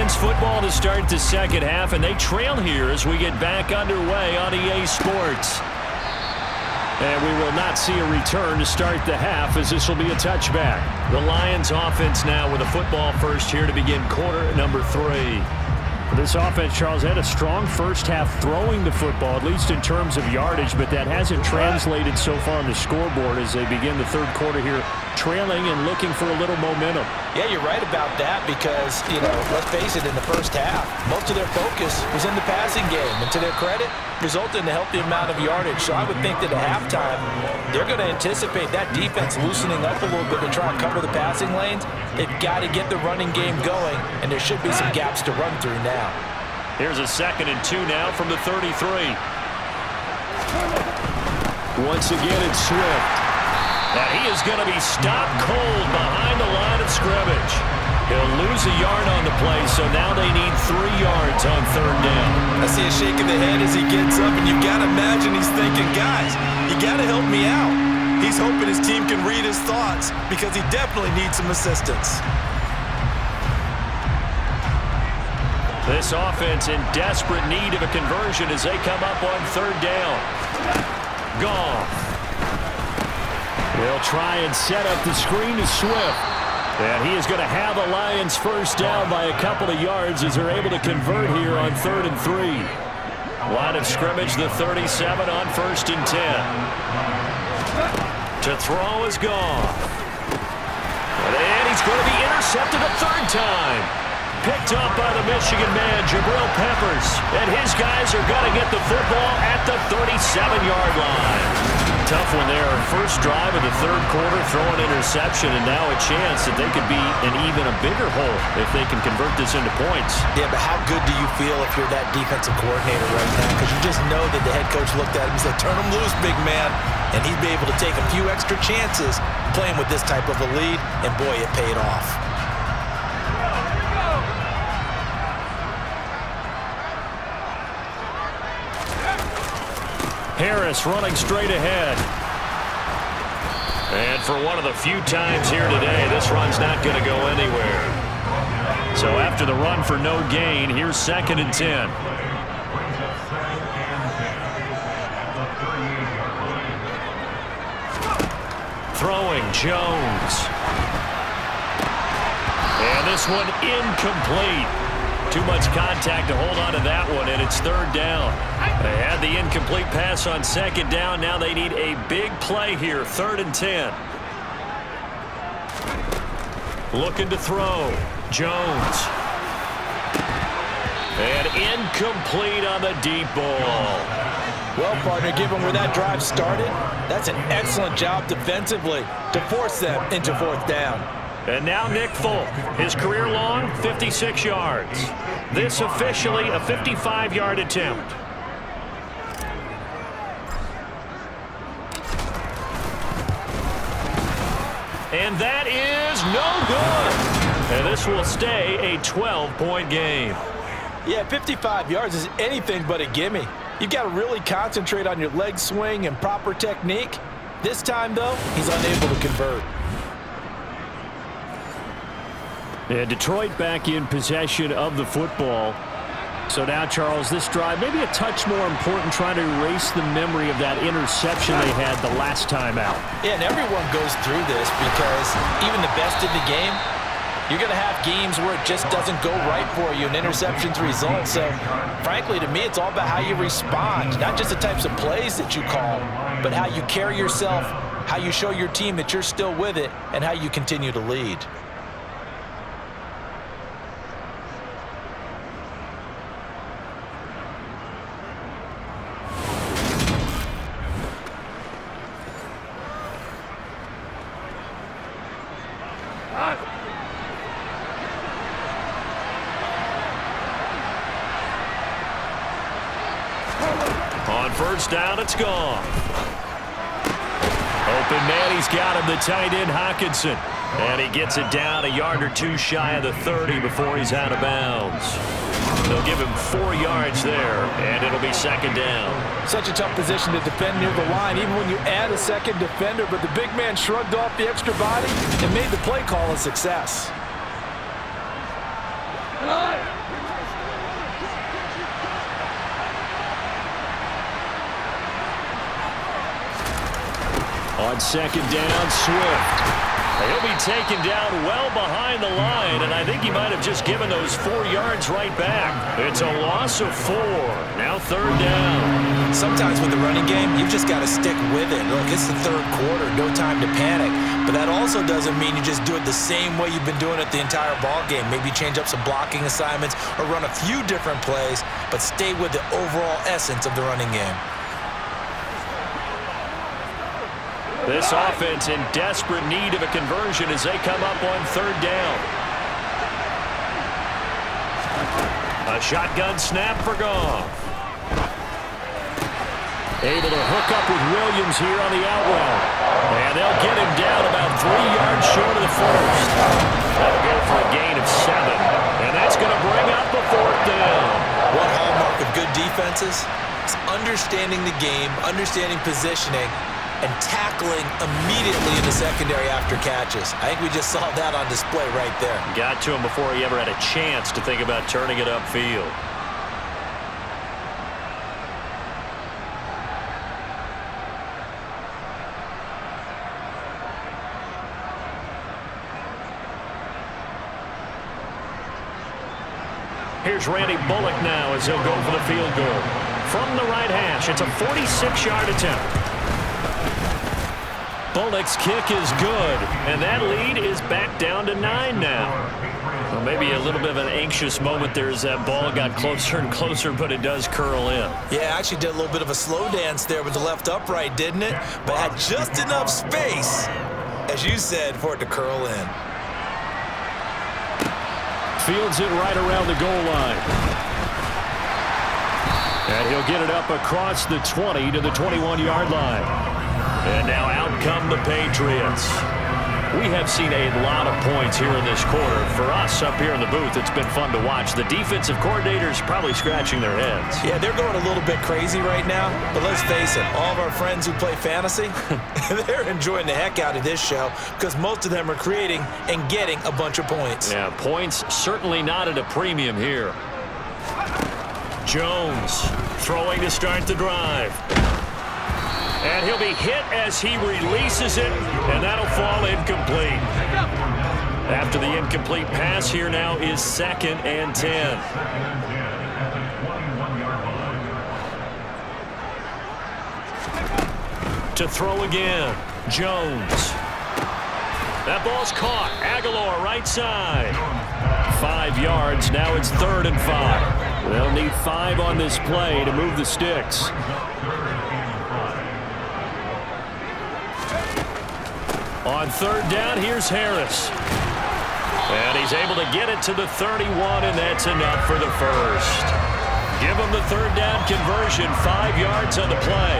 Lions football to start the second half, and they trail here as we get back underway on EA Sports. And we will not see a return to start the half, as this will be a touchback. The Lions offense now with a football first here to begin quarter number 3. This offense, Charles, had a strong first half throwing the football, at least in terms of yardage, but that hasn't translated so far on the scoreboard as they begin the third quarter here, trailing and looking for a little momentum. Yeah, you're right about that because, let's face it, in the first half, most of their focus was in the passing game. And to their credit, resulted in a healthy amount of yardage. So I would think that at halftime, they're going to anticipate that defense loosening up a little bit to try and cover the passing lanes. They've got to get the running game going, and there should be some gaps to run through now. Here's a 2nd and 2 now from the 33. Once again, it's Swift. Now he is going to be stopped cold behind the line of scrimmage. He'll lose a yard on the play, so now they need 3 yards on 3rd down. I see a shake of the head as he gets up, and you've got to imagine he's thinking, guys, you got to help me out. He's hoping his team can read his thoughts because he definitely needs some assistance. This offense in desperate need of a conversion as they come up on 3rd down. Goff. They'll try and set up the screen to Swift. And he is going to have the Lions first down by a couple of yards as they're able to convert here on 3rd and 3. Line of scrimmage, the 37 on 1st and 10. To throw is Goff. And he's going to be intercepted a 3rd time. Picked up by the Michigan man, Jabril Peppers. And his guys are going to get the football at the 37-yard line. Tough one there. First drive of the 3rd quarter, throw an interception, and now a chance that they could be in even a bigger hole if they can convert this into points. Yeah, but how good do you feel if you're that defensive coordinator right now? Because you just know that the head coach looked at him and said, turn him loose, big man. And he'd be able to take a few extra chances playing with this type of a lead, and boy, it paid off. Harris running straight ahead. And for one of the few times here today, this run's not going to go anywhere. So after the run for no gain, here's 2nd and 10. Throwing, Jones. And this one incomplete. Too much contact to hold on to that one, and it's 3rd down. They had the incomplete pass on 2nd down. Now they need a big play here, 3rd and 10. Looking to throw. Jones. And incomplete on the deep ball. Well, partner, given where that drive started, that's an excellent job defensively to force them into 4th down. And now Nick Folk, his career long, 56 yards. This officially a 55-yard attempt. And that is no good. And this will stay a 12-point game. Yeah, 55 yards is anything but a gimme. You've got to really concentrate on your leg swing and proper technique. This time, though, he's unable to convert. And Detroit back in possession of the football. So now, Charles, this drive maybe a touch more important, trying to erase the memory of that interception they had the last time out. Yeah, and everyone goes through this because even the best in the game, you're going to have games where it just doesn't go right for you and interceptions result. So, frankly, to me, it's all about how you respond, not just the types of plays that you call, but how you carry yourself, how you show your team that you're still with it, and how you continue to lead. On 1st down, it's gone. Open man, he's got him, the tight end, Hockenson. And he gets it down a yard or 2 shy of the 30 before he's out of bounds. They'll give him 4 yards there, and it'll be 2nd down. Such a tough position to defend near the line, even when you add a second defender, but the big man shrugged off the extra body and made the play call a success. On second down, Swift. He'll be taken down well behind the line, and I think he might have just given those 4 yards right back. It's a loss of 4. Now third down. Sometimes with the running game, you've just got to stick with it. Look, it's the third quarter, no time to panic. But that also doesn't mean you just do it the same way you've been doing it the entire ball game. Maybe change up some blocking assignments or run a few different plays, but stay with the overall essence of the running game. This offense in desperate need of a conversion as they come up on third down. A shotgun snap for Goff. Able to hook up with Williams here on the out route. And they'll get him down about 3 yards short of the first. That'll go for a gain of 7. And that's going to bring up a fourth down. One hallmark of good defenses is understanding the game, understanding positioning, and tackling immediately in the secondary after catches. I think we just saw that on display right there. Got to him before he ever had a chance to think about turning it upfield. Here's Randy Bullock now as he'll go for the field goal. From the right hash, it's a 46-yard attempt. Bullock's kick is good, and that lead is back down to 9 now. Well, maybe a little bit of an anxious moment there as that ball got closer and closer, but it does curl in. Yeah, actually did a little bit of a slow dance there with the left upright, didn't it? But had just enough space, as you said, for it to curl in. Fields it right around the goal line. And he'll get it up across the 20 to the 21-yard line. And now out come the Patriots. We have seen a lot of points here in this quarter. For us up here in the booth, it's been fun to watch. The defensive coordinators probably scratching their heads. Yeah, they're going a little bit crazy right now. But let's face it, all of our friends who play fantasy, they're enjoying the heck out of this show because most of them are creating and getting a bunch of points. Yeah, points certainly not at a premium here. Jones throwing to start the drive. And he'll be hit as he releases it, and that'll fall incomplete. After the incomplete pass, here now is 2nd and 10. To throw again, Jones. That ball's caught. Aguilar right side. 5 yards, now it's 3rd and 5. They'll need 5 on this play to move the sticks. On third down, here's Harris. And he's able to get it to the 31, and that's enough for the first. Give him the third down conversion, 5 yards on the play.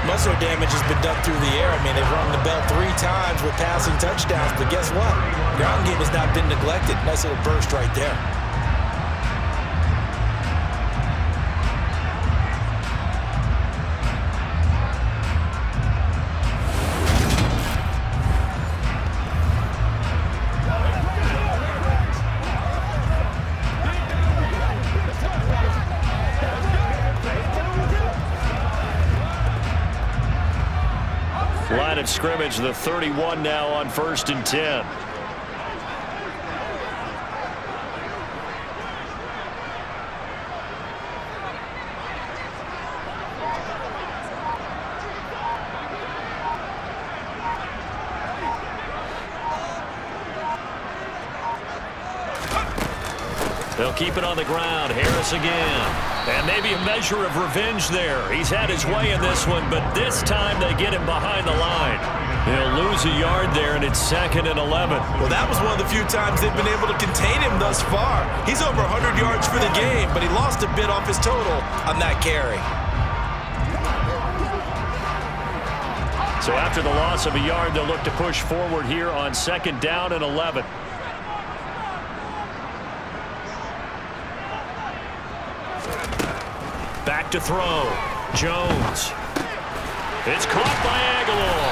Most of their damage has been done through the air. I mean, they've rung the bell 3 times with passing touchdowns, but guess what? Ground game has not been neglected. Nice little burst right there. Line of scrimmage, the 31 now on 1st and 10. They'll keep it on the ground. Harris again. And maybe a measure of revenge there. He's had his way in this one, but this time they get him behind the line. He'll lose a yard there, and it's 2nd and 11. Well, that was one of the few times they've been able to contain him thus far. He's over 100 yards for the game, but he lost a bit off his total on that carry. So after the loss of a yard, they'll look to push forward here on 2nd down and 11. Back to throw. Jones. It's caught by Aguilar.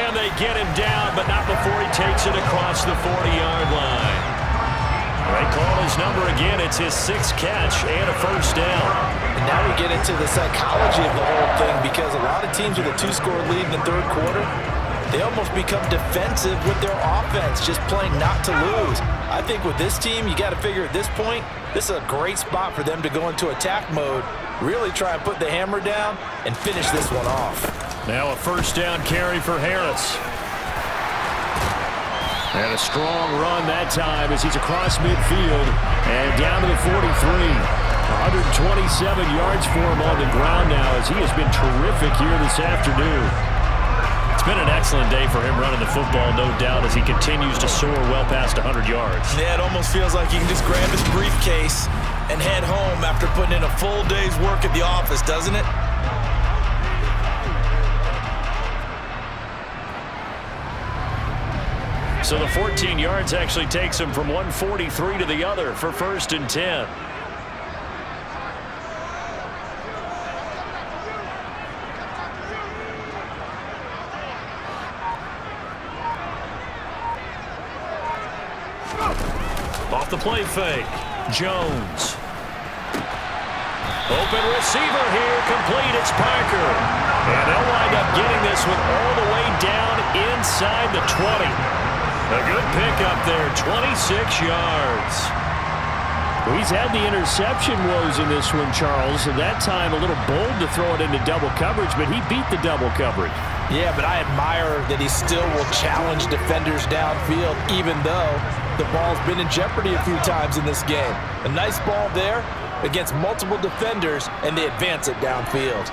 And they get him down, but not before he takes it across the 40-yard line. They call his number again. It's his 6th catch and a first down. And now we get into the psychology of the whole thing, because a lot of teams with a 2-score lead in the third quarter, they almost become defensive with their offense, just playing not to lose. I think with this team, you got to figure at this point, this is a great spot for them to go into attack mode, really try and put the hammer down and finish this one off. Now a first down carry for Harris. And a strong run that time as he's across midfield and down to the 43. 127 yards for him on the ground now, as he has been terrific here this afternoon. It's been an excellent day for him running the football, no doubt, as he continues to soar well past 100 yards. Yeah, it almost feels like he can just grab his briefcase and head home after putting in a full day's work at the office, doesn't it? So the 14 yards actually takes him from 143 to the other for 1st and 10. Off the play fake. Jones. Open receiver here. Complete. It's Parker. And they'll wind up getting this one all the way down inside the 20. A good pickup there, 26 yards. Well, he's had the interception woes in this one, Charles, and that time a little bold to throw it into double coverage, but he beat the double coverage. Yeah, but I admire that he still will challenge defenders downfield, even though the ball's been in jeopardy a few times in this game. A nice ball there against multiple defenders, and they advance it downfield.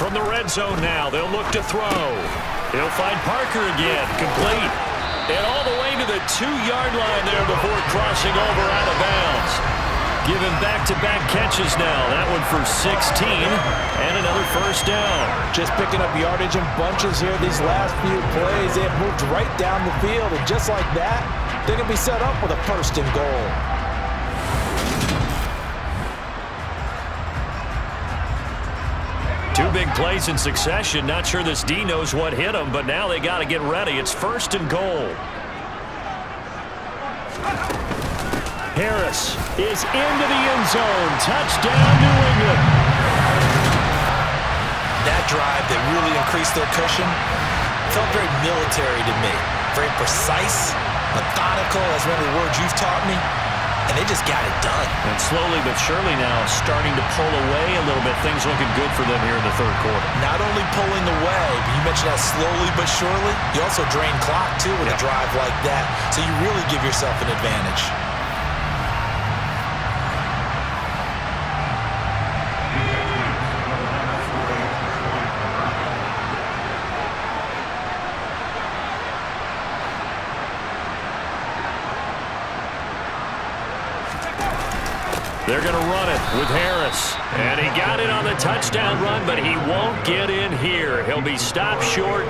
From the red zone now, they'll look to throw. He'll find Parker again, complete. And all the way to the 2-yard line there before crossing over out of bounds. Given back-to-back catches now. That one for 16 and another first down. Just picking up yardage in bunches here these last few plays. They have moved right down the field, and just like that, they're going to be set up with a 1st and goal. Two big plays in succession. Not sure this D knows what hit him, but now they got to get ready. It's 1st and goal. Harris is into the end zone. Touchdown, New England. That drive that really increased their cushion felt very military to me. Very precise, methodical, as one of the words you've taught me. And they just got it done. And slowly but surely now starting to pull away a little bit. Things looking good for them here in the third quarter. Not only pulling away, but you mentioned that slowly but surely. You also drain clock, too, with a drive like that. So you really give yourself an advantage. They're going to run it with Harris. And he got it on the touchdown run, but he won't get in here. He'll be stopped short,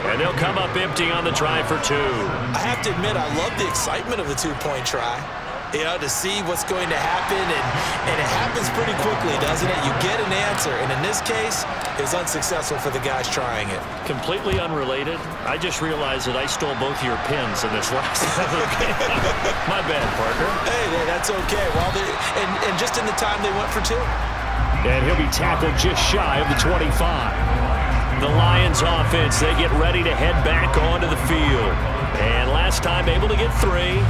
and they'll come up empty on the try for 2. I have to admit, I love the excitement of the 2-point try. You know, to see what's going to happen, and it happens pretty quickly, doesn't it? You get an answer, and in this case, it's unsuccessful for the guys trying it. Completely unrelated. I just realized that I stole both of your pins in this last game. My bad, partner. Hey, that's okay. Well, and just in the time they went for 2. And he'll be tackled just shy of the 25. The Lions offense, they get ready to head back onto the field. And last time able to get 3.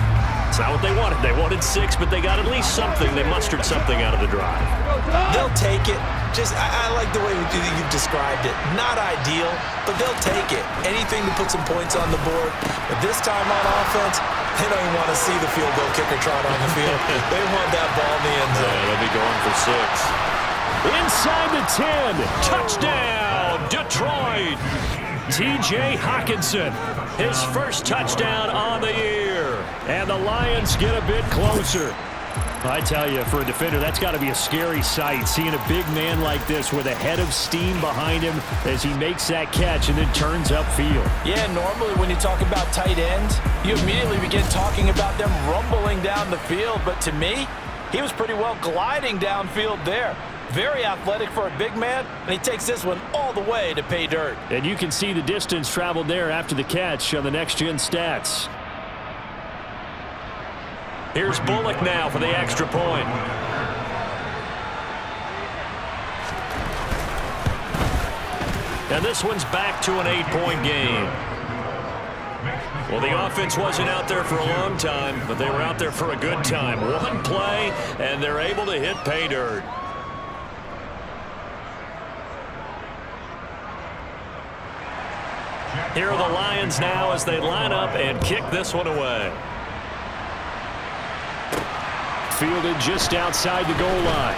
It's not what they wanted. They wanted 6, but they got at least something. They mustered something out of the drive. They'll take it. I like the way you've described it. Not ideal, but they'll take it. Anything to put some points on the board. But this time on offense, they don't even want to see the field goal kicker trot on the field. They want that ball in the end zone. Yeah, they'll be going for 6. Inside the 10. Touchdown, Detroit. T.J. Hockenson, his first touchdown on the year. And the Lions get a bit closer. I tell you, for a defender, that's got to be a scary sight, seeing a big man like this with a head of steam behind him as he makes that catch and then turns upfield. Yeah, normally when you talk about tight ends, you immediately begin talking about them rumbling down the field. But to me, he was pretty well gliding downfield there. Very athletic for a big man, and he takes this one all the way to pay dirt. And you can see the distance traveled there after the catch on the next-gen stats. Here's Bullock now for the extra point. And this one's back to an 8-point game. Well, the offense wasn't out there for a long time, but they were out there for a good time. One play, and they're able to hit pay dirt. Here are the Lions now as they line up and kick this one away. Fielded just outside the goal line.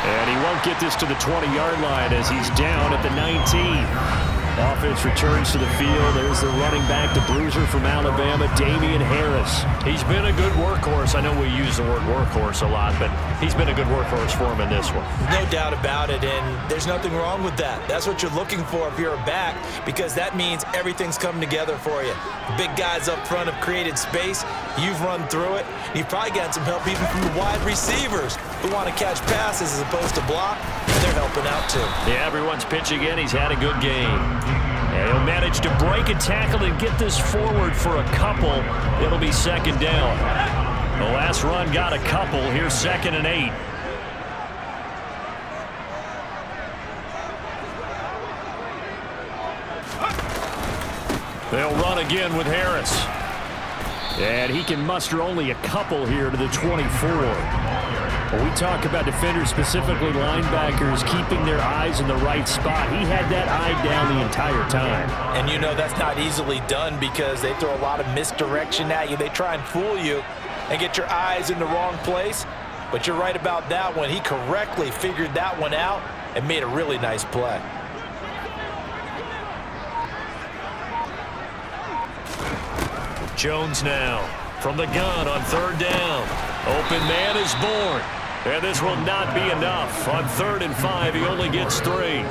And he won't get this to the 20-yard line as he's down at the 19. Offense returns to the field. There's the running back, the bruiser from Alabama, Damian Harris. He's been a good workhorse. I know we use the word workhorse a lot, but he's been a good workhorse for him in this one. No doubt about it, and there's nothing wrong with that. That's what you're looking for if you're a back, because that means everything's coming together for you. Big guys up front have created space. You've run through it. You've probably gotten some help even from the wide receivers who want to catch passes as opposed to block, and they're helping out too. Yeah, everyone's pitching in. He's had a good game. And he'll manage to break a tackle and get this forward for a couple. It'll be second down. The last run got a couple. Here's 2nd and 8. They'll run again with Harris. And he can muster only a couple here to the 24. When we talk about defenders, specifically linebackers, keeping their eyes in the right spot, he had that eye down the entire time. And you know that's not easily done because they throw a lot of misdirection at you. They try and fool you and get your eyes in the wrong place. But you're right about that one. He correctly figured that one out and made a really nice play. Jones now from the gun on 3rd down. Open man is born. And this will not be enough. On 3rd and 5, he only gets 3.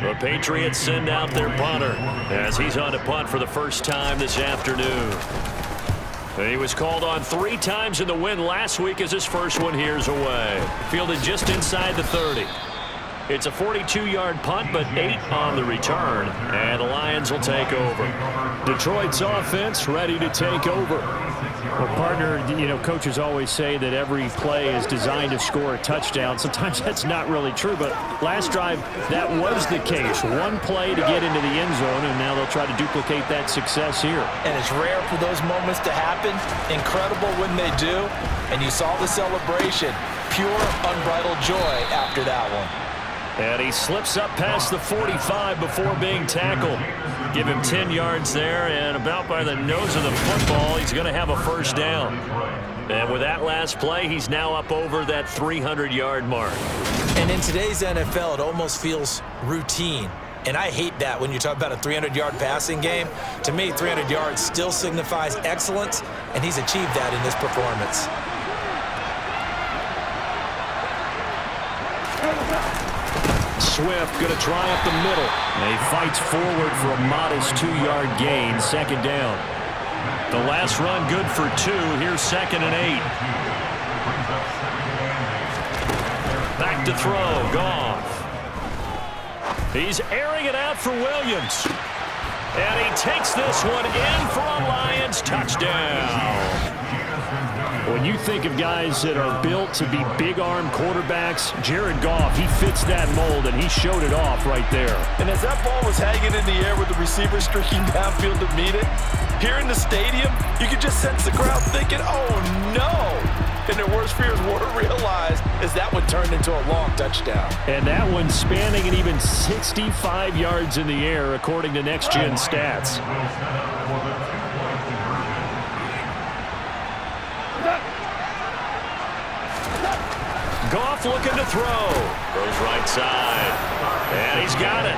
The Patriots send out their punter as he's on to punt for the first time this afternoon. He was called on 3 times in the win last week as his first one here's away. Fielded just inside the 30. It's a 42-yard punt, but 8 on the return, and the Lions will take over. Detroit's offense ready to take over. Well, partner, you know, coaches always say that every play is designed to score a touchdown. Sometimes that's not really true, but last drive, that was the case. One play to get into the end zone, and now they'll try to duplicate that success here. And it's rare for those moments to happen. Incredible when they do. And you saw the celebration. Pure, unbridled joy after that one. And he slips up past the 45 before being tackled. Give him 10 yards there, and about by the nose of the football, he's going to have a first down. And with that last play, he's now up over that 300-yard mark. And in today's NFL, it almost feels routine. And I hate that when you talk about a 300-yard passing game. To me, 300 yards still signifies excellence, and he's achieved that in this performance. Swift going to try up the middle. And he fights forward for a modest 2-yard gain, second down. The last run good for 2. Here's 2nd and 8. Back to throw. Goff. He's airing it out for Williams. And he takes this one in for a Lions touchdown. When you think of guys that are built to be big-arm quarterbacks, Jared Goff, he fits that mold, and he showed it off right there. And as that ball was hanging in the air with the receiver streaking downfield to meet it, here in the stadium, you could just sense the crowd thinking, oh, no. And their worst fears were realized as that one turned into a long touchdown. And that one spanning an even 65 yards in the air, according to next-gen stats. Goff looking to throw. Throws right side. And he's got it.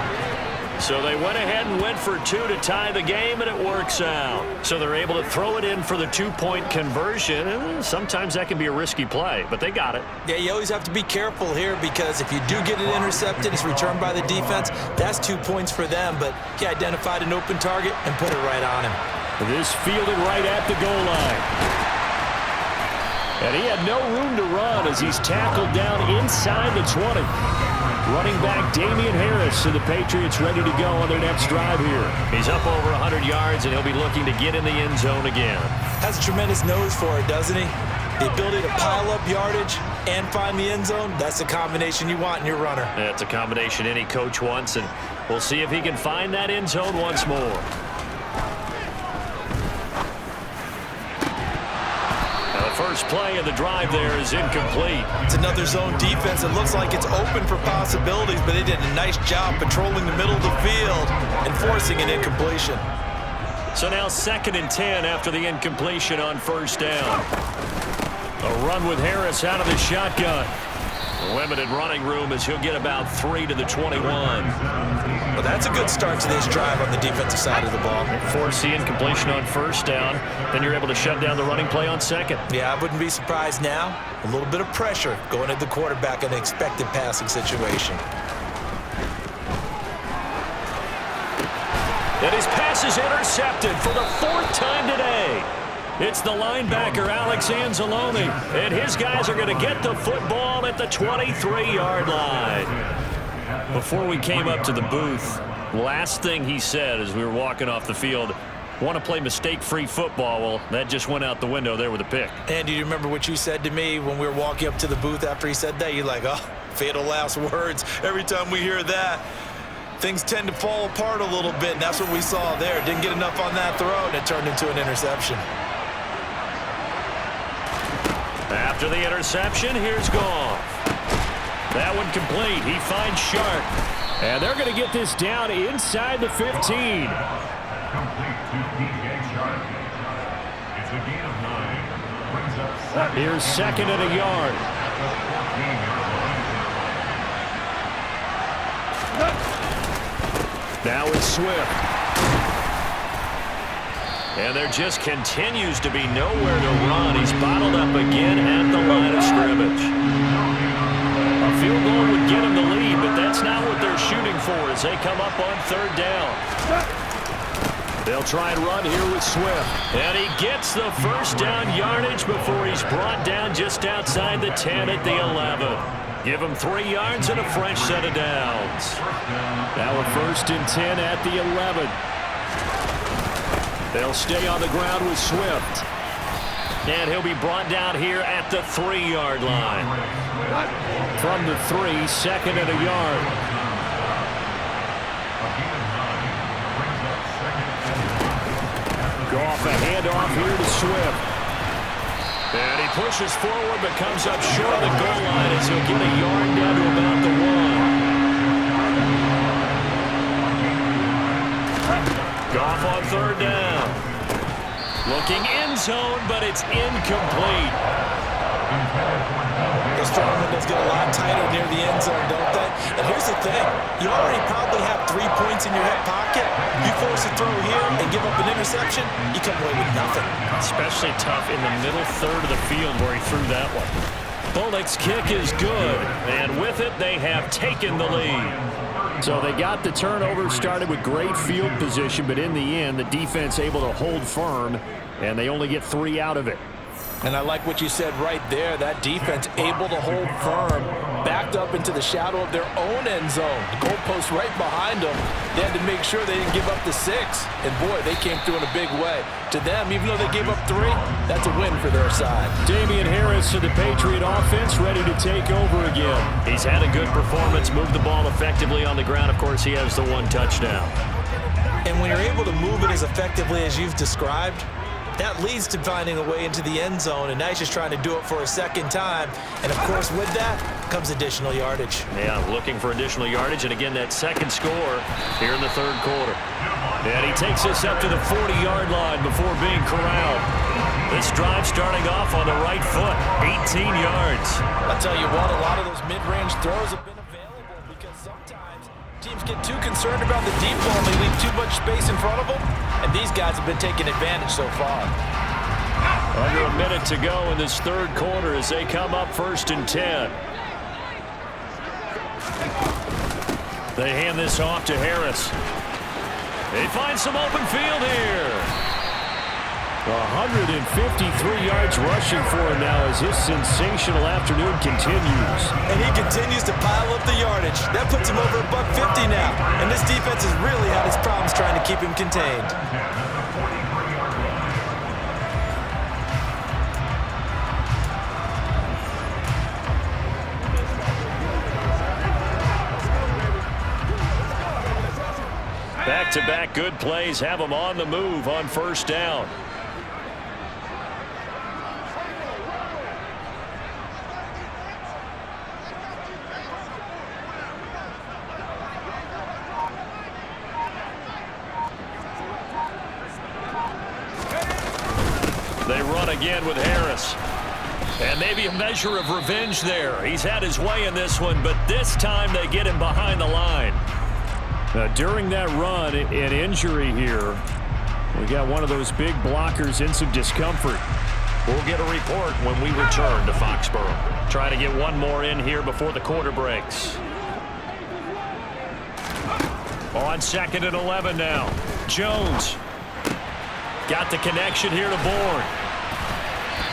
So they went ahead and went for two to tie the game, and it works out. So they're able to throw it in for the two-point conversion, and sometimes that can be a risky play, but they got it. Yeah, you always have to be careful here because if you do get it intercepted, it's returned by the defense, that's 2 points for them, but he identified an open target and put it right on him. This fielded right at the goal line. And he had no room to run as he's tackled down inside the 20. Running back Damian Harris, and the Patriots ready to go on their next drive here. He's up over 100 yards, and he'll be looking to get in the end zone again. Has a tremendous nose for it, doesn't he? The ability to pile up yardage and find the end zone, that's the combination you want in your runner. That's a combination any coach wants, and we'll see if he can find that end zone once more. First play of the drive there is incomplete. It's another zone defense. It looks like it's open for possibilities, but they did a nice job patrolling the middle of the field and forcing an incompletion. So now 2nd and 10 after the incompletion on first down. A run with Harris out of the shotgun. Limited running room as he'll get about 3 to the 21. Well, that's a good start to this drive on the defensive side of the ball. Force the incompletion on first down, then you're able to shut down the running play on second. Yeah, I wouldn't be surprised now. A little bit of pressure going at the quarterback in an expected passing situation. And his pass is intercepted for the 4th time today. It's the linebacker, Alex Anzalone, and his guys are going to get the football at the 23-yard line. Before we came up to the booth, last thing he said as we were walking off the field, want to play mistake-free football. Well, that just went out the window there with a pick. And do you remember what you said to me when we were walking up to the booth after he said that? You're like, oh, fatal last words. Every time we hear that, things tend to fall apart a little bit, and that's what we saw there. Didn't get enough on that throw, and it turned into an interception. After the interception, here's Goff. That one complete. He finds Sharp. And they're going to get this down inside the 15. Complete to P.J. Sharp. It's a gain of 9. Brings up Here's 2nd and a yard. Now it's Swift. And there just continues to be nowhere to run. He's bottled up again at the line of scrimmage. A field goal would get him the lead, but that's not what they're shooting for as they come up on 3rd down. They'll try and run here with Swift. And he gets the first down yardage before he's brought down just outside the 10 at the 11. Give him 3 yards and a fresh set of downs. Now a 1st and 10 at the 11. They'll stay on the ground with Swift. And he'll be brought down here at the 3-yard line. From the 3, 2nd and a yard. Goff a handoff here to Swift. And he pushes forward but comes up short of the goal line as he'll get a yard down to about the 1. Goff on 3rd down. Looking end zone, but it's incomplete. Those strong windows get a lot tighter near the end zone, don't they? And here's the thing. You already probably have 3 points in your hip pocket. You force a throw here and give up an interception, you come away with nothing. Especially tough in the middle third of the field where he threw that one. Bullock's kick is good, and with it, they have taken the lead. So they got the turnover, started with great field position, but in the end, the defense able to hold firm, and they only get 3 out of it. And I like what you said right there. That defense able to hold firm, backed up into the shadow of their own end zone. The goalpost right behind them. They had to make sure they didn't give up the 6. And, boy, they came through in a big way. To them, even though they gave up 3, that's a win for their side. Damian Harris to the Patriot offense, ready to take over again. He's had a good performance, moved the ball effectively on the ground. Of course, he has the 1 touchdown. And when you're able to move it as effectively as you've described, that leads to finding a way into the end zone, and now he's just trying to do it for a 2nd time. And, of course, with that comes additional yardage. Yeah, looking for additional yardage, and again, that 2nd score here in the 3rd quarter. And he takes us up to the 40-yard line before being corralled. This drive starting off on the right foot, 18 yards. I'll tell you what, a lot of those mid-range throws have been available because sometimes Teams get too concerned about the deep ball and they leave too much space in front of them, and these guys have been taking advantage so far. Under a minute to go in this third quarter as they come up 1st and 10. They hand this off to Harris. They find some open field here. 153 yards rushing for him now as his sensational afternoon continues. And he continues to pile up the yardage. That puts him over $150 now. And this defense has really had its problems trying to keep him contained. Back-to-back good plays have him on the move on 1st down. They run again with Harris. And maybe a measure of revenge there. He's had his way in this one, but this time they get him behind the line. During that run, an injury here. We got one of those big blockers in some discomfort. We'll get a report when we return to Foxborough. Try to get one more in here before the quarter breaks. On 2nd and 11 now. Jones got the connection here to Bourne.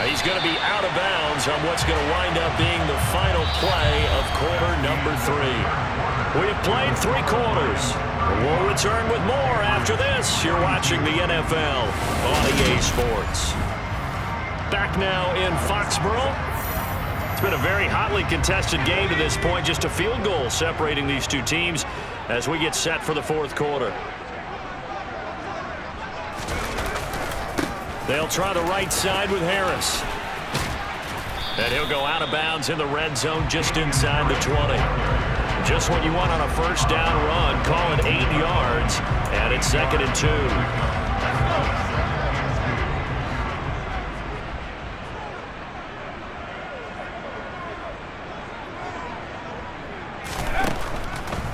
He's going to be out of bounds on what's going to wind up being the final play of quarter number 3. We have played 3 quarters. We'll return with more after this. You're watching the NFL on EA Sports. Back now in Foxborough. It's been a very hotly contested game to this point. Just a field goal separating these two teams as we get set for the 4th quarter. They'll try the right side with Harris. And he'll go out of bounds in the red zone just inside the 20. Just what you want on a 1st down run. Call it 8 yards. And it's 2nd and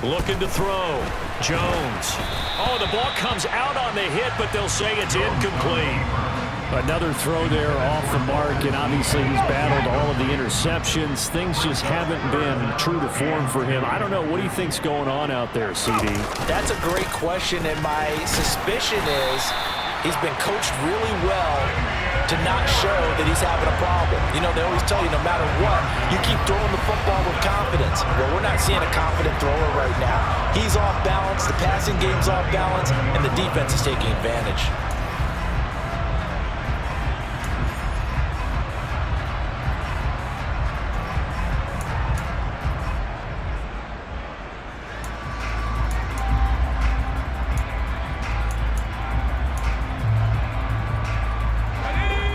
2. Looking to throw. Jones. Oh, the ball comes out on the hit, but they'll say it's incomplete. Another throw there off the mark, and obviously he's battled all of the interceptions. Things just haven't been true to form for him. I don't know. What do you think's going on out there, CD? That's a great question, and my suspicion is he's been coached really well to not show that he's having a problem. You know, they always tell you no matter what, you keep throwing the football with confidence. Well, we're not seeing a confident thrower right now. He's off balance, the passing game's off balance, and the defense is taking advantage.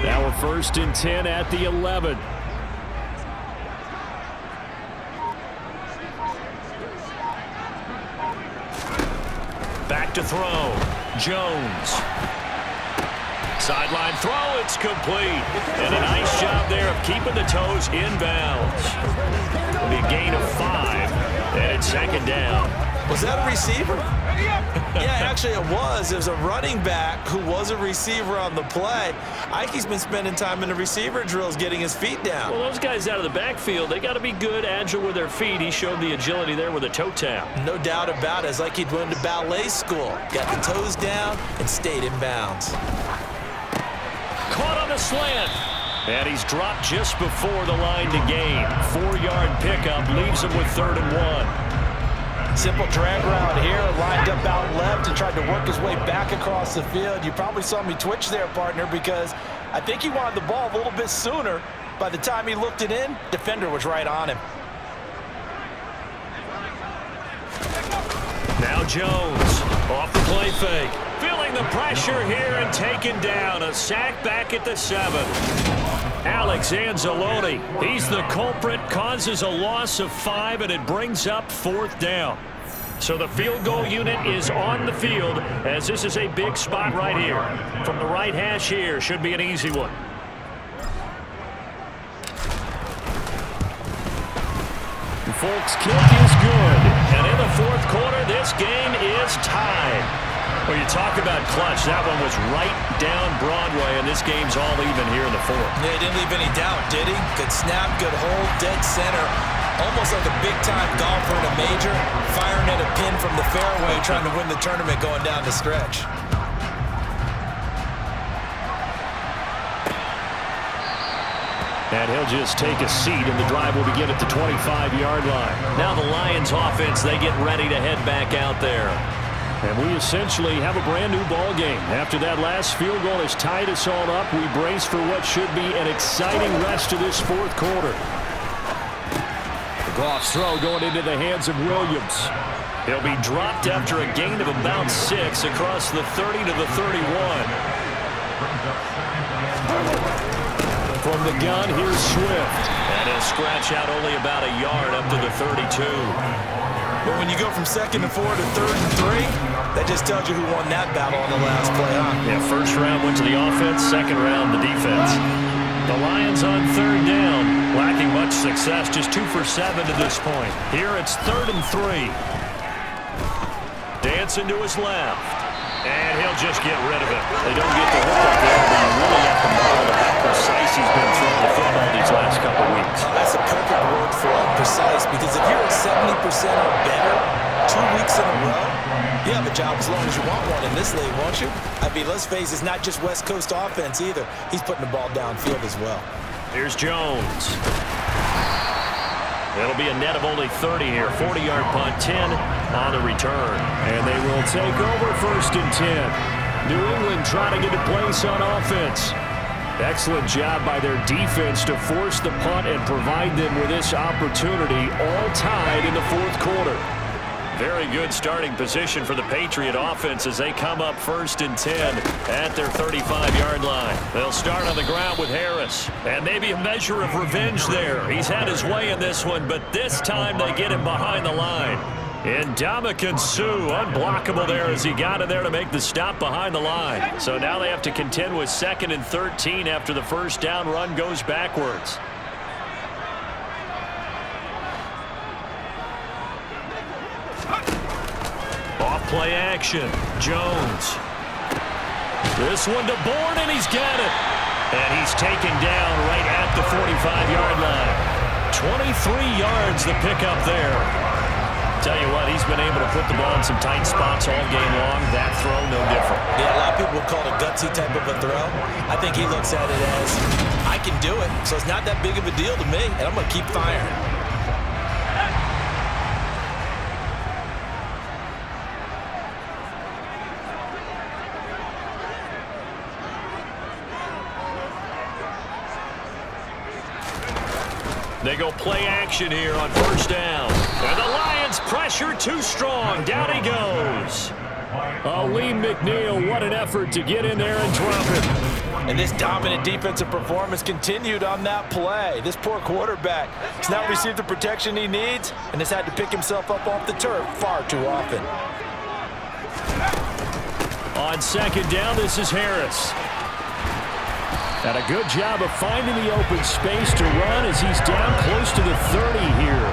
Now we're 1st and 10 at the 11. Back to throw. Jones. Sideline throw. It's complete. And a nice job there of keeping the toes inbounds. It'll be a gain of 5. And it's 2nd down. Was that a receiver? Yeah, actually it was. It was a running back who was a receiver on the play. Ike's been spending time in the receiver drills getting his feet down. Well, those guys out of the backfield, they got to be good, agile with their feet. He showed the agility there with a toe tap. No doubt about it. It's like he'd went to ballet school. Got the toes down and stayed in bounds. Caught on the slant. And he's dropped just before the line to gain. 4-yard pickup leaves him with 3rd and 1. Simple drag route here, lined up out left and tried to work his way back across the field. You probably saw me twitch there, partner, because I think he wanted the ball a little bit sooner. By the time he looked it in, defender was right on him. Now Jones off the play fake. Feeling the pressure here and taken down. A sack back at the 7. Alex Anzalone, he's the culprit, causes a loss of 5, and it brings up 4th down. So the field goal unit is on the field as this is a big spot right here. From the right hash here, should be an easy one. The Folks kick is good, And in the fourth quarter, this game is tied. Well, you talk about clutch. That one was right down Broadway, and this game's all even here in the fourth. Yeah, he didn't leave any doubt, did he? Good snap, good hold, dead center. Almost like a big-time golfer in a major, firing at a pin from the fairway, trying to win the tournament going down the stretch. And he'll just take a seat, and the drive will begin at the 25-yard line. Now the Lions offense, they get ready to head back out there. And we essentially have a brand-new ball game. After that last field goal has tied us all up, we brace for what should be an exciting rest of this fourth quarter. The Goff's throw going into the hands of Williams. He'll be dropped after a gain of about 6 across the 30 to the 31. From the gun, here's Swift. And he'll scratch out only about a yard up to the 32. But when you go from 2nd and 4 to 3rd and 3, that just tells you who won that battle on the last play, huh? Yeah, first round went to the offense, second round the defense. The Lions on 3rd down, lacking much success, just 2 for 7 to this point. Here it's 3rd and 3. Dancing to his left. And he'll just get rid of it. They don't get the hook up there, but you really have to marvel at how precise he's been throwing the football these last couple weeks. That's a perfect word for it, precise, because if you're at 70% or better 2 weeks in a row, you have a job as long as you want one in this league, won't you? I mean, let's face it, it's not just West Coast offense either. He's putting the ball downfield as well. Here's Jones. It'll be a net of only 30 here. 40-yard punt, 10 on the return. And they will take over 1st and 10. New England trying to get a place on offense. Excellent job by their defense to force the punt and provide them with this opportunity, all tied in the fourth quarter. Very good starting position for the Patriot offense as they come up 1st and 10 at their 35-yard line. They'll start on the ground with Harris. And maybe a measure of revenge there. He's had his way in this one, but this time they get him behind the line. And Ndamukong Suh, unblockable there as he got in there to make the stop behind the line. So now they have to contend with 2nd and 13 after the first down run goes backwards. Off-play action. Jones. This one to Bourne, and he's got it. And he's taken down right at the 45-yard line. 23 yards the pickup there. Tell you what, he's been able to put the ball in some tight spots all game long. That throw, no different. Yeah, a lot of people would call it a gutsy type of a throw. I think he looks at it as, I can do it, so it's not that big of a deal to me, and I'm going to keep firing. They go play action here on 1st down. And the Lions pressure too strong. Down he goes. Lee McNeil, what an effort to get in there and drop it. And this dominant defensive performance continued on that play. This poor quarterback has not received the protection he needs and has had to pick himself up off the turf far too often. On 2nd down, this is Harris. And a good job of finding the open space to run as he's down close to the 30 here.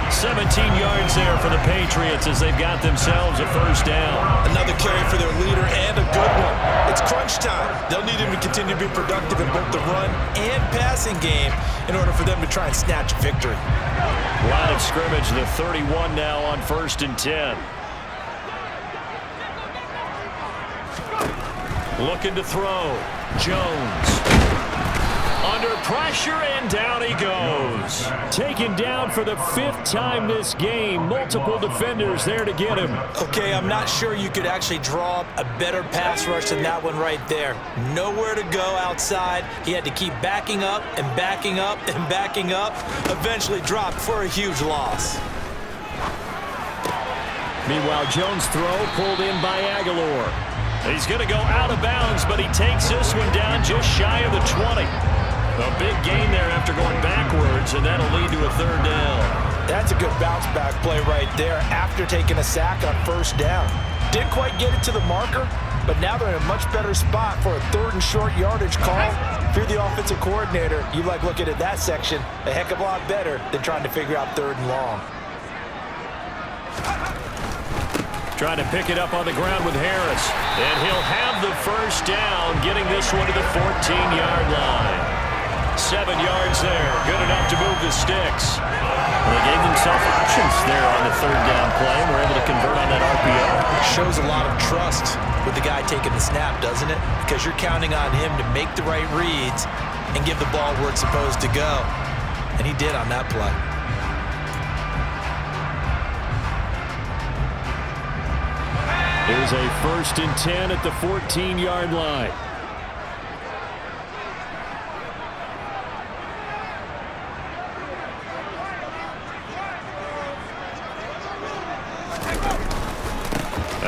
17 yards there for the Patriots as they've got themselves a 1st down. Another carry for their leader and a good one. It's crunch time. They'll need him to continue to be productive in both the run and passing game in order for them to try and snatch victory. Line of scrimmage, the 31 now on 1st and 10. Looking to throw. Jones. Under pressure, and down he goes. Taken down for the 5th time this game. Multiple defenders there to get him. Okay, I'm not sure you could actually draw up a better pass rush than that one right there. Nowhere to go outside. He had to keep backing up and backing up and backing up. Eventually dropped for a huge loss. Meanwhile, Jones' throw pulled in by Aguilar. He's going to go out of bounds, but he takes this one down just shy of the 20. A big gain there after going backwards, and that'll lead to a 3rd down. That's a good bounce-back play right there after taking a sack on 1st down. Didn't quite get it to the marker, but now they're in a much better spot for a 3rd and short yardage call. If you're the offensive coordinator, you like looking at that section a heck of a lot better than trying to figure out 3rd and long. Trying to pick it up on the ground with Harris. And he'll have the first down, getting this one to the 14-yard line. 7 yards there. Good enough to move the sticks. Well, they gave themselves options there on the third down play, and were able to convert on that RPO. Shows a lot of trust with the guy taking the snap, doesn't it? Because you're counting on him to make the right reads and give the ball where it's supposed to go. And he did on that play. Here's a 1st and 10 at the 14-yard line.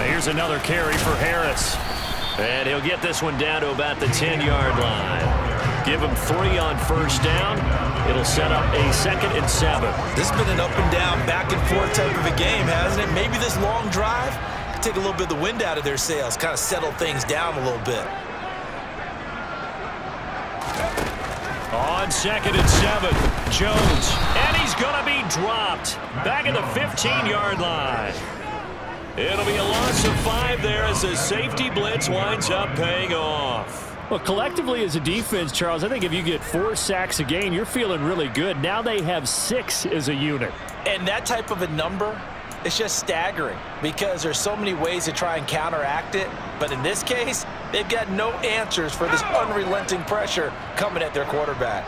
Here's another carry for Harris. And he'll get this one down to about the 10-yard line. Give him 3 on first down. It'll set up a 2nd and 7. This has been an up and down, back and forth type of a game, hasn't it? Maybe this long drive take a little bit of the wind out of their sails, kind of settle things down a little bit. On 2nd and 7, Jones. And he's going to be dropped. Back at the 15-yard line. It'll be a loss of 5 there as the safety blitz winds up paying off. Well, collectively as a defense, Charles, I think if you get 4 sacks a game, you're feeling really good. Now they have 6 as a unit. And that type of a number, it's just staggering because there's so many ways to try and counteract it. But in this case, they've got no answers for this unrelenting pressure coming at their quarterback.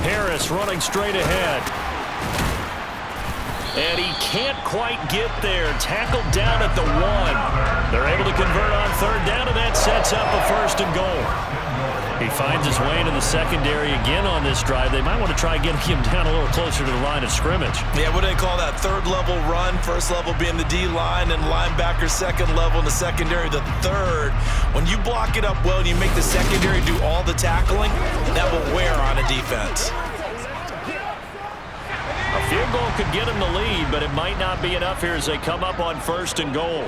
Harris running straight ahead. And he can't quite get there. Tackled down at the 1. They're able to convert on third down, and that sets up a 1st and goal. He finds his way into the secondary again on this drive. They might want to try getting him down a little closer to the line of scrimmage. Yeah, what do they call that? 3rd level run. 1st level being the D-line, and linebacker 2nd level in the secondary, the 3rd. When you block it up well and you make the secondary do all the tackling, that will wear on a defense. A field goal could get him the lead, but it might not be enough here as they come up on 1st and goal.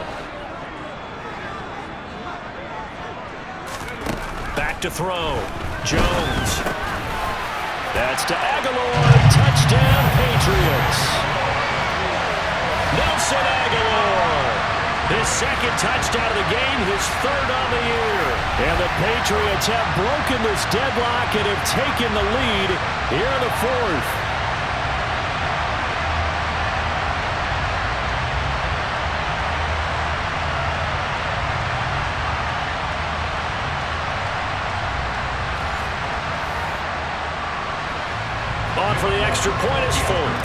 Back to throw. Jones. That's to Aguilar. Touchdown, Patriots. Nelson Aguilar. His 2nd touchdown of the game, his 3rd on the year. And the Patriots have broken this deadlock and have taken the lead here in the 4th. On for the extra point is Folk.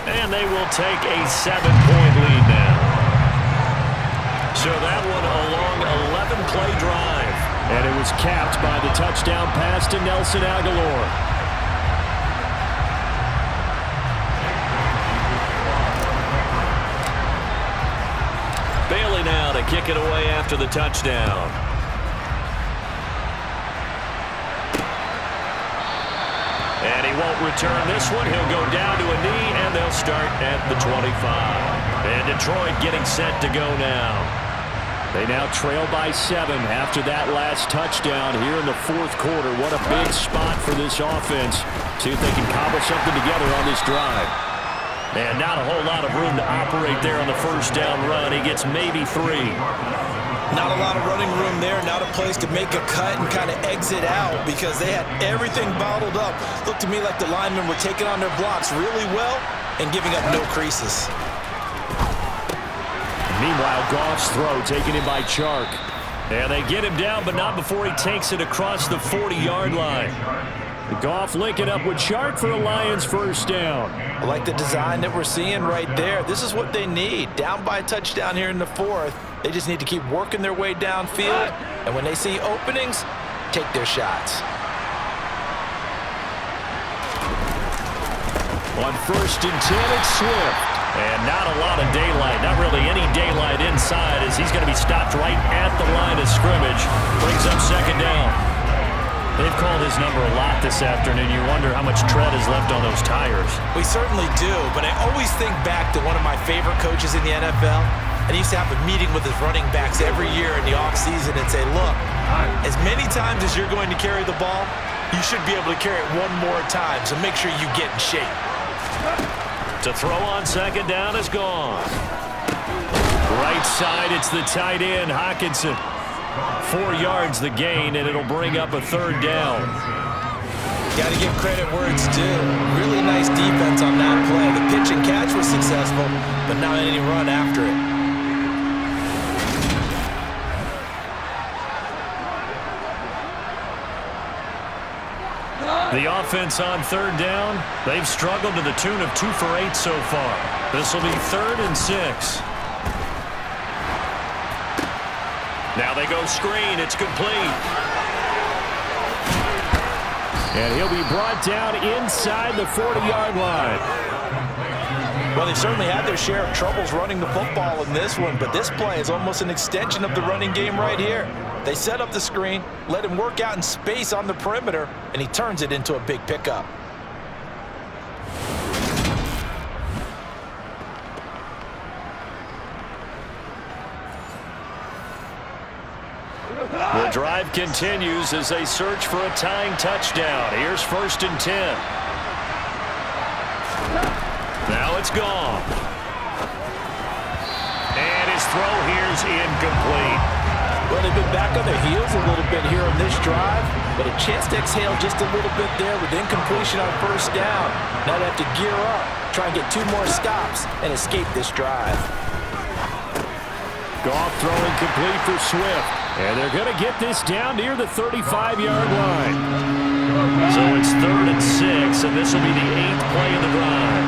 And they will take a 7-point lead now. So that one a long 11-play drive. And it was capped by the touchdown pass to Nelson Aguilar. Bailey now to kick it away after the touchdown. And he won't return this one. He'll go down to a knee, and they'll start at the 25. And Detroit getting set to go now. They now trail by 7 after that last touchdown here in the 4th quarter. What a big spot for this offense. See if they can cobble something together on this drive. And not a whole lot of room to operate there on the 1st down run. He gets maybe 3. Not a lot of running room there. Not a place to make a cut and kind of exit out because they had everything bottled up. Looked to me like the linemen were taking on their blocks really well and giving up no creases. Meanwhile, Goff's throw taken in by Chark. And they get him down, but not before he takes it across the 40-yard line. Goff linking up with Chark for a Lions 1st down. I like the design that we're seeing right there. This is what they need. Down by a touchdown here in the 4th. They just need to keep working their way downfield. And when they see openings, take their shots. On 1st and 10, it's Swift. And not a lot of daylight, not really any daylight inside as he's going to be stopped right at the line of scrimmage. Brings up 2nd down. They've called his number a lot this afternoon. You wonder how much tread is left on those tires. We certainly do, but I always think back to one of my favorite coaches in the NFL, and he used to have a meeting with his running backs every year in the offseason and say, look, as many times as you're going to carry the ball, you should be able to carry it one more time, so make sure you get in shape. To throw on second down is gone. Right side, it's the tight end, Hockenson. 4 yards the gain, and it'll bring up a third down. Got to give credit where it's due. Really nice defense on that play. The pitch and catch was successful, but not any run after it. The offense on third down, they've struggled to the tune of 2 for 8 so far. This will be 3rd and 6. Now they go screen. It's complete. And he'll be brought down inside the 40-yard line. Well, they certainly had their share of troubles running the football in this one, but this play is almost an extension of the running game right here. They set up the screen, let him work out in space on the perimeter, and he turns it into a big pickup. The drive continues as they search for a tying touchdown. Here's 1st and 10. Now it's gone. And his throw here's incomplete. Well, they've been back on their heels a little bit here on this drive, but a chance to exhale just a little bit there with incompletion on 1st down. Now they have to gear up, try and get 2 more stops, and escape this drive. Goff throwing complete for Swift. And they're going to get this down near the 35-yard line. So it's 3rd and 6, and this will be the 8th play of the drive.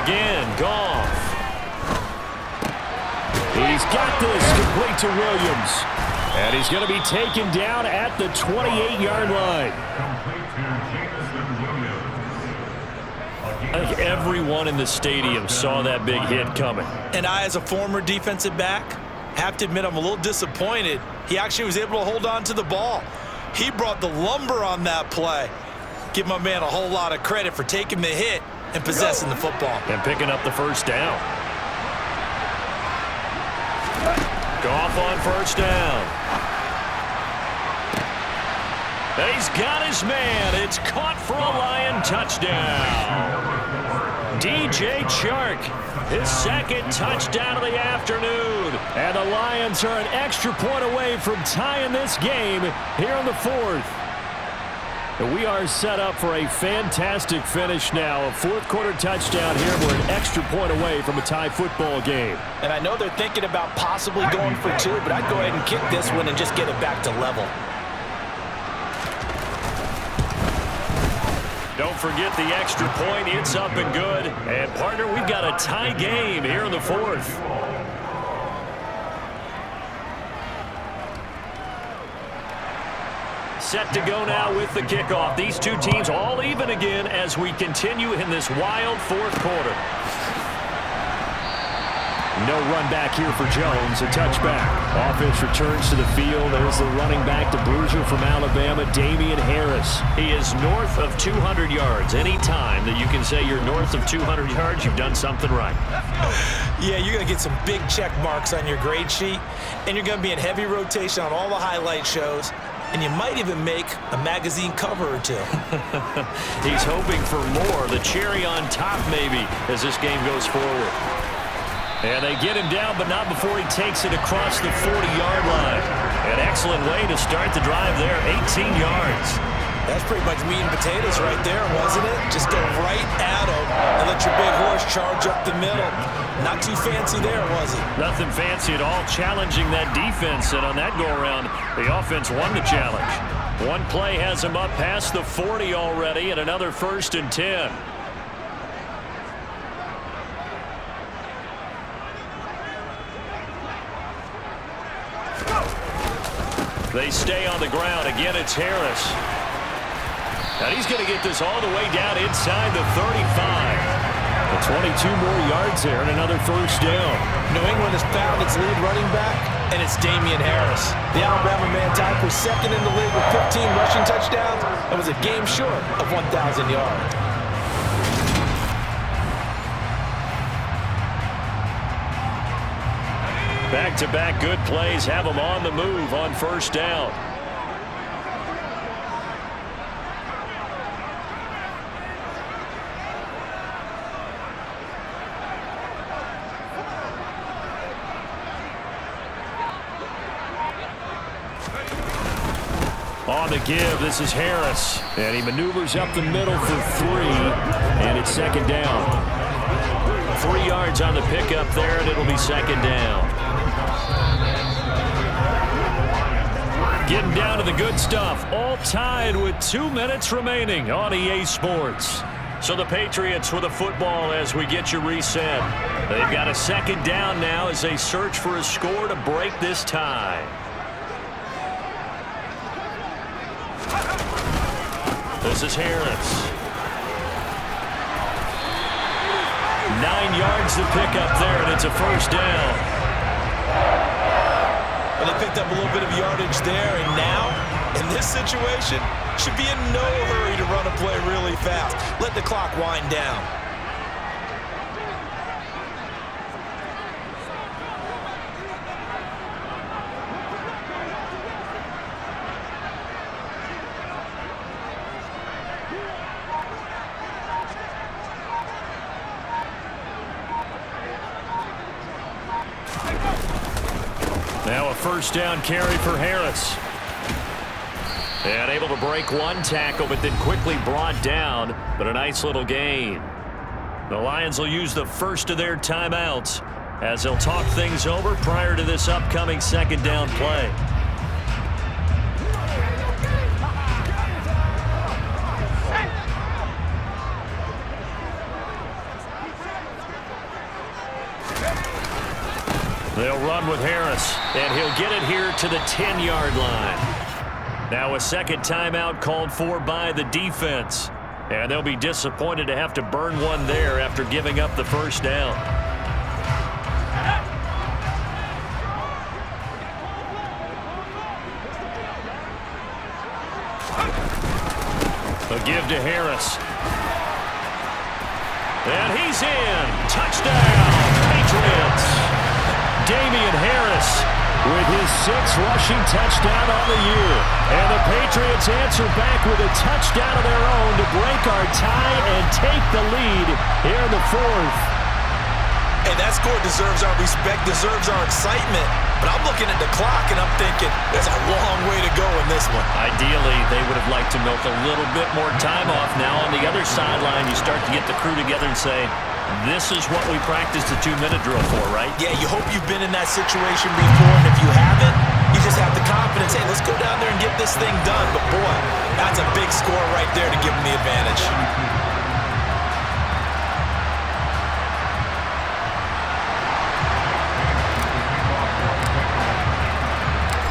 Again, Goff. He's got this complete to Williams. And he's going to be taken down at the 28-yard line. I think everyone in the stadium saw that big hit coming. And I, as a former defensive back, have to admit I'm a little disappointed. He actually was able to hold on to the ball. He brought the lumber on that play. Give my man a whole lot of credit for taking the hit and possessing the football. And picking up the 1st down. Goff on 1st down. He's got his man. It's caught for a Lion touchdown. DJ Chark, his 2nd touchdown of the afternoon. And the Lions are an extra point away from tying this game here in the 4th. And we are set up for a fantastic finish now. A 4th quarter touchdown here. We're an extra point away from a tie football game. And I know they're thinking about possibly going for 2, but I'd go ahead and kick this one and just get it back to level. Don't forget the extra point. It's up and good. And, partner, we've got a tie game here in the 4th. Set to go now with the kickoff. These 2 teams all even again as we continue in this wild 4th quarter. No run back here for Jones. A touchback. Offense returns to the field. There's the running back to Bruiser from Alabama, Damian Harris. He is north of 200 yards. Any time that you can say you're north of 200 yards, you've done something right. Yeah, you're going to get some big check marks on your grade sheet, and you're going to be in heavy rotation on all the highlight shows, and you might even make a magazine cover or 2. He's hoping for more. The cherry on top, maybe, as this game goes forward. And they get him down, but not before he takes it across the 40-yard line. An excellent way to start the drive there, 18 yards. That's pretty much meat and potatoes right there, wasn't it? Just go right at him and let your big horse charge up the middle. Not too fancy there, was it? Nothing fancy at all, challenging that defense. And on that go-around, the offense won the challenge. One play has him up past the 40 already, and another 1st and 10. They stay on the ground. Again, it's Harris. And he's going to get this all the way down inside the 35. 22 more yards there and another 1st down. New England has found its lead running back, and it's Damian Harris. The Alabama man tied for 2nd in the league with 15 rushing touchdowns and was a game short of 1,000 yards. Back-to-back good plays have them on the move on first down. On the give, this is Harris. And he maneuvers up the middle for 3. And it's second down. 3 yards on the pickup there, and it'll be second down. Getting down to the good stuff. All tied with 2 minutes remaining on EA Sports. So the Patriots with a football as we get you reset. They've got a second down now as they search for a score to break this tie. This is Harris. 9 yards to pick up there, and it's a first down. Well, they picked up a little bit of yardage there, and now, in this situation, should be in no hurry to run a play really fast. Let the clock wind down. Now a first down carry for Harris. And able to break one tackle, but then quickly brought down. But a nice little gain. The Lions will use the first of their timeouts as they'll talk things over prior to this upcoming second down play. They'll run with Harris, and he'll get it here to the 10-yard line. Now a second timeout called for by the defense. And they'll be disappointed to have to burn one there after giving up the first down. A give to Harris. And he's in. Touchdown, Patriots. Damian Harris with his 6th rushing touchdown on the year. And the Patriots answer back with a touchdown of their own to break our tie and take the lead here in the 4th. And that score deserves our respect, deserves our excitement. But I'm looking at the clock and I'm thinking there's a long way to go in this one. Ideally, they would have liked to milk a little bit more time off. Now on the other sideline, you start to get the crew together and say, this is what we practiced the 2-minute drill for, right? Yeah, you hope you've been in that situation before, and if you haven't, you just have the confidence, hey, let's go down there and get this thing done. But boy, that's a big score right there to give them the advantage.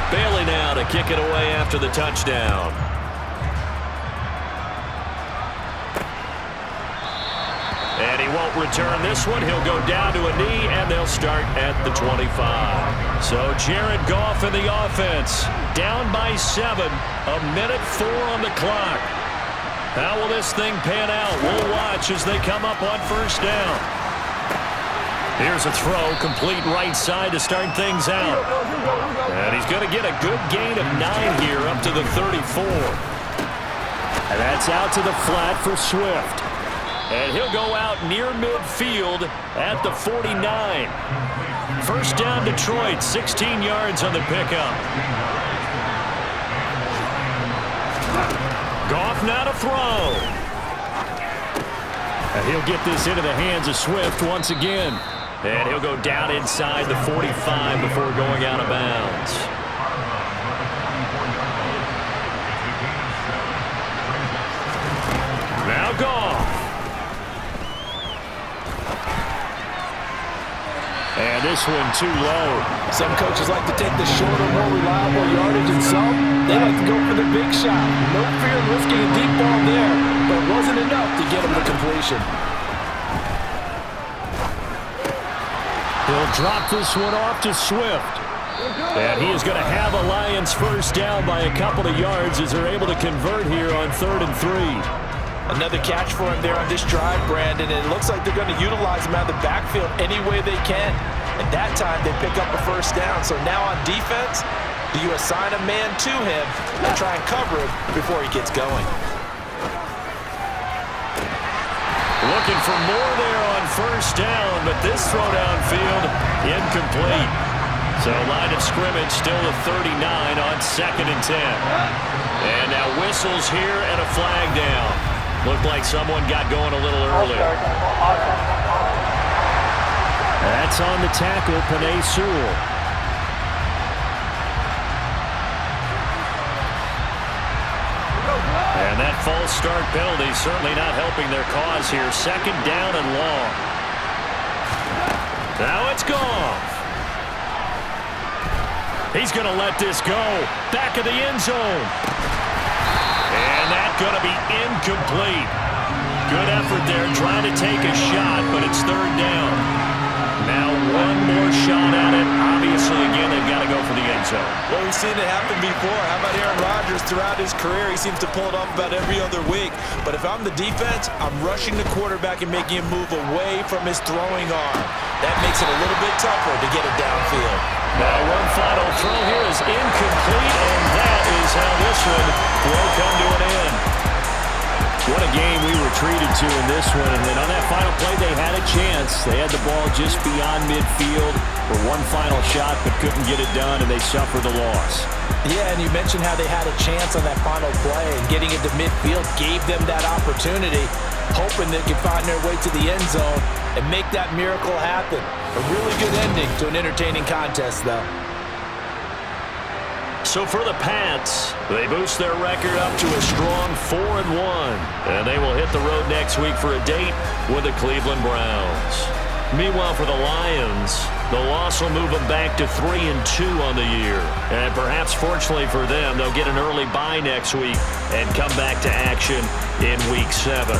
Bailey now to kick it away after the touchdown. And he won't return this one. He'll go down to a knee, and they'll start at the 25. So Jared Goff in the offense. Down by 7. 1:04 on the clock. How will this thing pan out? We'll watch as they come up on first down. Here's a throw, complete right side to start things out. And he's going to get a good gain of 9 here up to the 34. And that's out to the flat for Swift. And he'll go out near midfield at the 49. First down Detroit, 16 yards on the pickup. Goff now to throw. And he'll get this into the hands of Swift once again. And he'll go down inside the 45 before going out of bounds. Now Goff. And this one too low. Some coaches like to take the shorter, more reliable yardage, and some, they like to go for the big shot. No fear of risking a deep ball there, but it wasn't enough to get him to completion. He'll drop this one off to Swift. And he is going to have a Lions first down by a couple of yards as they're able to convert here on 3rd and 3. Another catch for him there on this drive, Brandon, and it looks like they're going to utilize him out of the backfield any way they can. and that time they pick up a first down. So now on defense, do you assign a man to him and try and cover him before he gets going? Looking for more there on first down, but this throw downfield, incomplete. So line of scrimmage still at 39 on 2nd and 10. And now whistles here and a flag down. Looked like someone got going a little early. That's on the tackle, Penei Sewell. And that false start penalty certainly not helping their cause here. 2nd down and long. Now it's Goff. He's going to let this go. Back of the end zone. And that's going to be incomplete. Good effort there trying to take a shot, but it's 3rd down. Now one more shot at it. Obviously, again, they've got to go for the end zone. Well, we've seen it happen before. How about Aaron Rodgers throughout his career? He seems to pull it off about every other week. But if I'm the defense, I'm rushing the quarterback and making him move away from his throwing arm. That makes it a little bit tougher to get it downfield. Now one final throw here is incomplete, and that is how this one will come to an end. What a game we were treated to in this one. And then on that final play, they had a chance. They had the ball just beyond midfield for one final shot, but couldn't get it done, and they suffered the loss. Yeah, and you mentioned how they had a chance on that final play, and getting into midfield gave them that opportunity, hoping they could find their way to the end zone and make that miracle happen. A really good ending to an entertaining contest, though. So for the Pats, they boost their record up to a strong 4-1. And they will hit the road next week for a date with the Cleveland Browns. Meanwhile, for the Lions, the loss will move them back to 3-2 on the year. And perhaps fortunately for them, they'll get an early bye next week and come back to action in Week 7.